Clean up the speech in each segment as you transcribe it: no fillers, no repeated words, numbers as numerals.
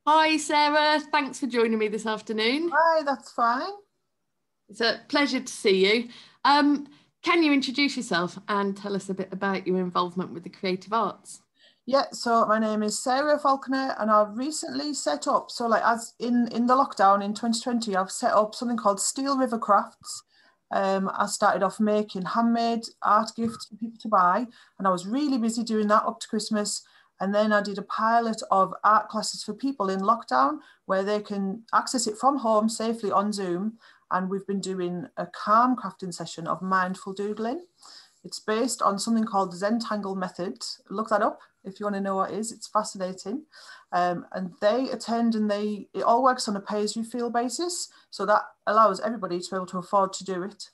Hi Sarah, thanks for joining me this afternoon. Hi, that's fine. It's a pleasure to see you. Can you introduce yourself and tell us a bit about your involvement with the creative arts? Yeah, so my name is Sarah Falconer, and I've recently set up, so like as in the lockdown in 2020, I've set up something called Steel River Crafts. I started off making handmade art gifts for people to buy, and I was really busy doing that up to Christmas. And then I did a pilot of art classes for people in lockdown where they can access it from home safely on Zoom. And we've been doing a calm crafting session of mindful doodling. It's based on something called the Zentangle method. Look that up if you want to know what it is. It's fascinating. And they attend and it all works on a pay as you feel basis. So that allows everybody to be able to afford to do it.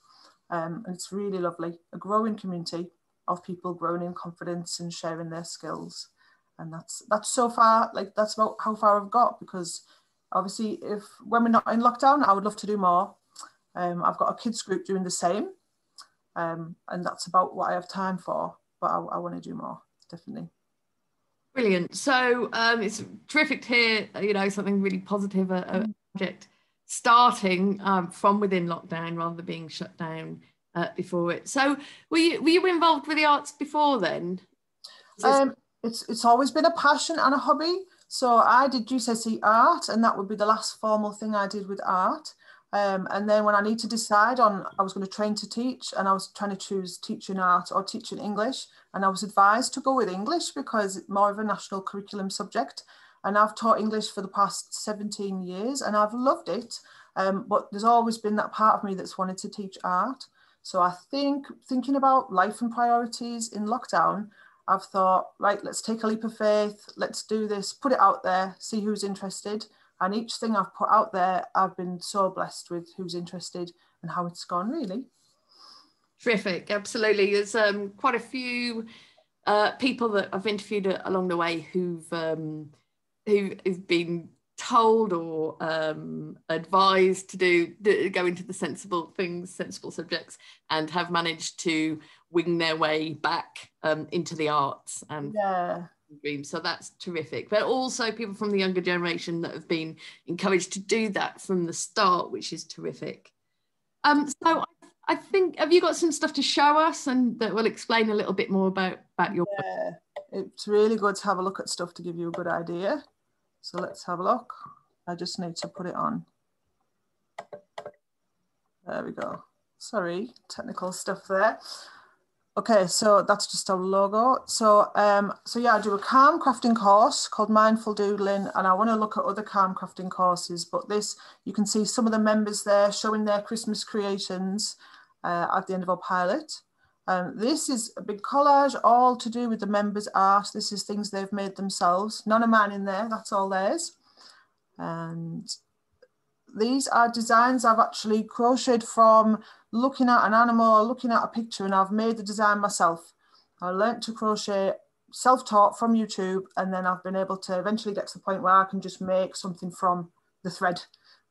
And it's really lovely. A growing community of people growing in confidence and sharing their skills. And that's so far, like that's about how far I've got, because obviously when we're not in lockdown, I would love to do more. I've got a kids group doing the same. And that's about what I have time for, but I want to do more, definitely. Brilliant. So it's terrific to hear, something really positive, a project starting from within lockdown rather than being shut down before it. So were you involved with the arts before then? It's always been a passion and a hobby. So I did GCSE art, and that would be the last formal thing I did with art. And then when I need to decide on, I was going to train to teach, and I was trying to choose teaching art or teaching English. And I was advised to go with English because it's more of a national curriculum subject. And I've taught English for the past 17 years and I've loved it. But there's always been that part of me that's wanted to teach art. So I think thinking about life and priorities in lockdown, I've thought, right, let's take a leap of faith. Let's do this, put it out there, see who's interested. And each thing I've put out there, I've been so blessed with who's interested and how it's gone, really. Terrific, absolutely. There's quite a few people that I've interviewed along the way who've been told or advised to go into the sensible things, sensible subjects, and have managed to wing their way back into the arts and dreams. So that's terrific. But also people from the younger generation that have been encouraged to do that from the start, which is terrific. So I think, have you got some stuff to show us and that will explain a little bit more about your work? It's really good to have a look at stuff to give you a good idea. So let's have a look. I just need to put it on. There we go. Sorry, technical stuff there. Okay, so that's just our logo. So yeah, I do a calm crafting course called Mindful Doodling, and I want to look at other calm crafting courses, but this, you can see some of the members there showing their Christmas creations at the end of our pilot. This is a big collage, all to do with the members' art. This is things they've made themselves. None of mine in there, that's all theirs. And these are designs I've actually crocheted from looking at an animal or looking at a picture, and I've made the design myself. I learned to crochet self-taught from YouTube, and then I've been able to eventually get to the point where I can just make something from the thread.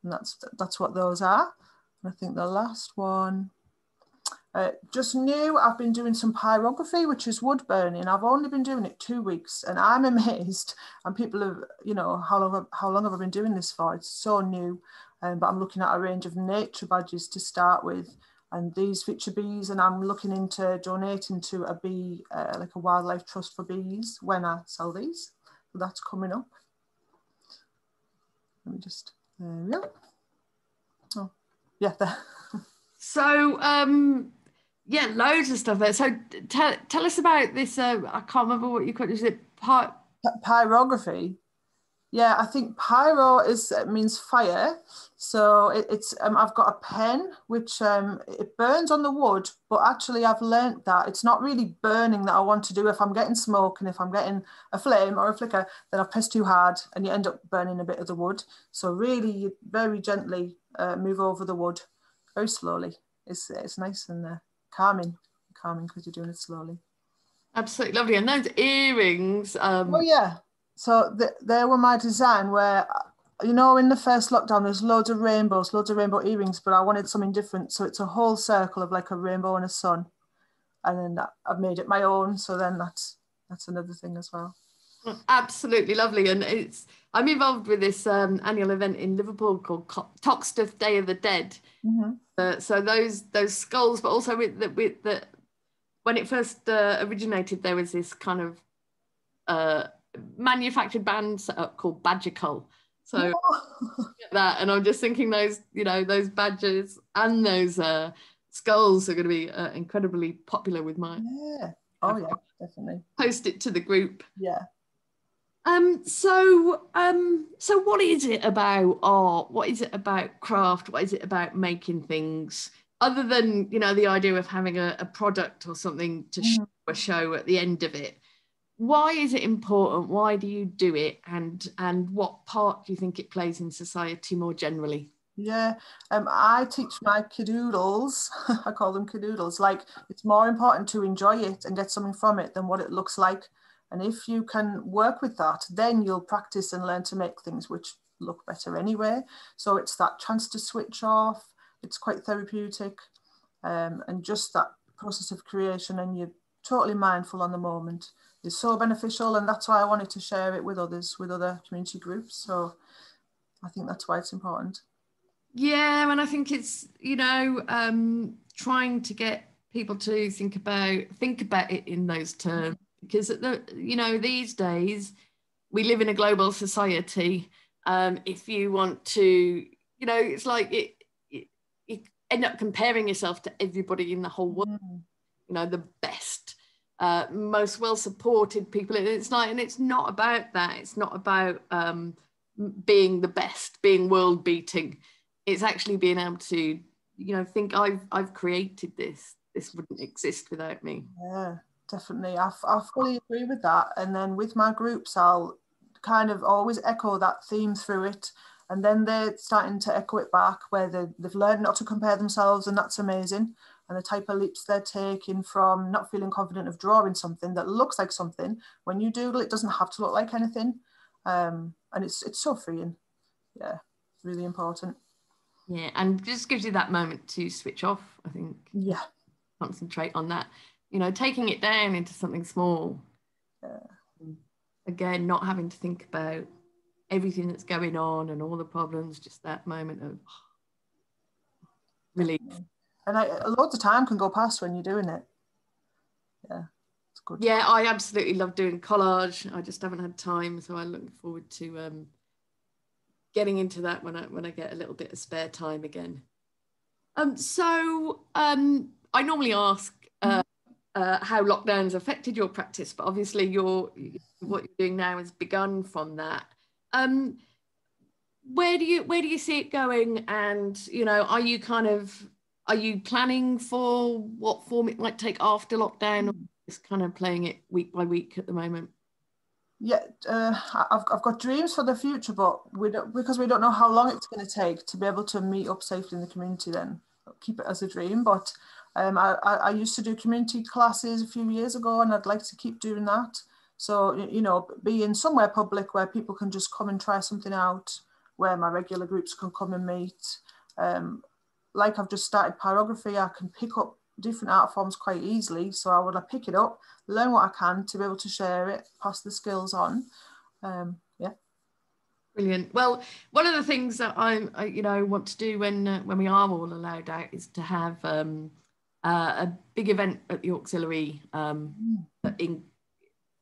And that's what those are. And I think the last one, just new, I've been doing some pyrography, which is wood burning. I've only been doing it 2 weeks, and I'm amazed. And people have, how long have I been doing this for? It's so new. But I'm looking at a range of nature badges to start with, and these feature bees, and I'm looking into donating to a bee, like a wildlife trust for bees when I sell these. So that's coming up. Let me just, there we go. Oh, yeah, there. So, yeah, loads of stuff there. So tell us about this, I can't remember what you called it. Is it pyrography? Yeah, I think pyro means fire. So it's I've got a pen which it burns on the wood, but actually I've learnt that it's not really burning that I want to do. If I'm getting smoke and if I'm getting a flame or a flicker, then I've pressed too hard and you end up burning a bit of the wood. So really, you very gently move over the wood, very slowly. It's nice and calming because you're doing it slowly. Absolutely lovely. And those earrings. Oh yeah. So there were my design where, in the first lockdown, there's loads of rainbow earrings, but I wanted something different. So it's a whole circle of like a rainbow and a sun. And then I've made it my own. So then that's another thing as well. Absolutely lovely. And I'm involved with this annual event in Liverpool called Toxteth Day of the Dead. So those skulls, but also with the when it first originated, there was this kind of manufactured band set up called Badger Cull. So that, and I'm just thinking those, you know, those badgers and those skulls are going to be incredibly popular with mine. Yeah. Oh yeah, definitely. Post it to the group. Yeah. So what is it about art? What is it about craft? What is it about making things? Other than, you know, the idea of having a product or something to show a show at the end of it. Why is it important? Why do you do it? And what part do you think it plays in society more generally? Yeah, I teach my kidoodles, I call them kidoodles, like it's more important to enjoy it and get something from it than what it looks like. And if you can work with that, then you'll practice and learn to make things which look better anyway. So it's that chance to switch off. It's quite therapeutic, and just that process of creation, and you're totally mindful on the moment, is so beneficial. And that's why I wanted to share it with others, with other community groups. So I think that's why it's important. Yeah, and I think it's, you know, trying to get people to think about it in those terms, because you know, these days we live in a global society. If you want to, you know, it's like you end up comparing yourself to everybody in the whole world. You know, the best, most well supported people. It's like, and it's not about that. It's not about being the best, being world beating. It's actually being able to, you know, think I've created this. This wouldn't exist without me. Yeah, definitely. I fully agree with that. And then with my groups, I'll kind of always echo that theme through it. And then they're starting to echo it back, where they've learned not to compare themselves, and that's amazing. And the type of leaps they're taking from not feeling confident of drawing something that looks like something. When you doodle, it doesn't have to look like anything. And it's so freeing. Yeah, really important. Yeah, and just gives you that moment to switch off, I think. Yeah. Concentrate on that, you know, taking it down into something small. Again, not having to think about everything that's going on and all the problems, just that moment of relief. And loads of time can go past when you're doing it. Yeah, it's good. Yeah, I absolutely love doing collage. I just haven't had time, so I look forward to getting into that when I get a little bit of spare time again. I normally ask how lockdowns affected your practice, but obviously what you're doing now has begun from that. Where do you see it going? And, you know, are you planning for what form it might take after lockdown, or just kind of playing it week by week at the moment? Yeah, I've got dreams for the future, but because we don't know how long it's going to take to be able to meet up safely in the community. Then I'll keep it as a dream. But I used to do community classes a few years ago, and I'd like to keep doing that. So, you know, be in somewhere public where people can just come and try something out, where my regular groups can come and meet. Like I've just started pyrography, I can pick up different art forms quite easily. So I would pick it up, learn what I can to be able to share it, pass the skills on. Yeah. Brilliant. Well, one of the things that I you know, want to do when we are all allowed out is to have a big event at the auxiliary.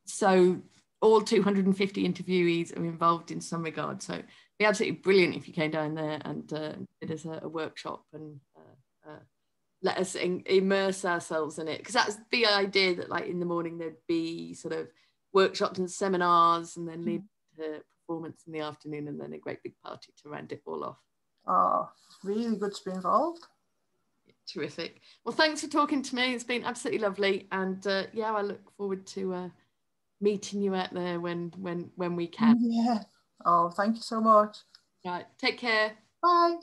So all 250 interviewees are involved in some regard. So it'd be absolutely brilliant if you came down there and did us a workshop and let us immerse ourselves in it, because that's the idea, that like in the morning there'd be sort of workshops and seminars, and then lead to performance in the afternoon, and then a great big party to round it all off. Oh, really good to be involved. Terrific. Well, thanks for talking to me. It's been absolutely lovely, and yeah, I look forward to meeting you out there when we can. Yeah. Oh, thank you so much. Right, take care. Bye.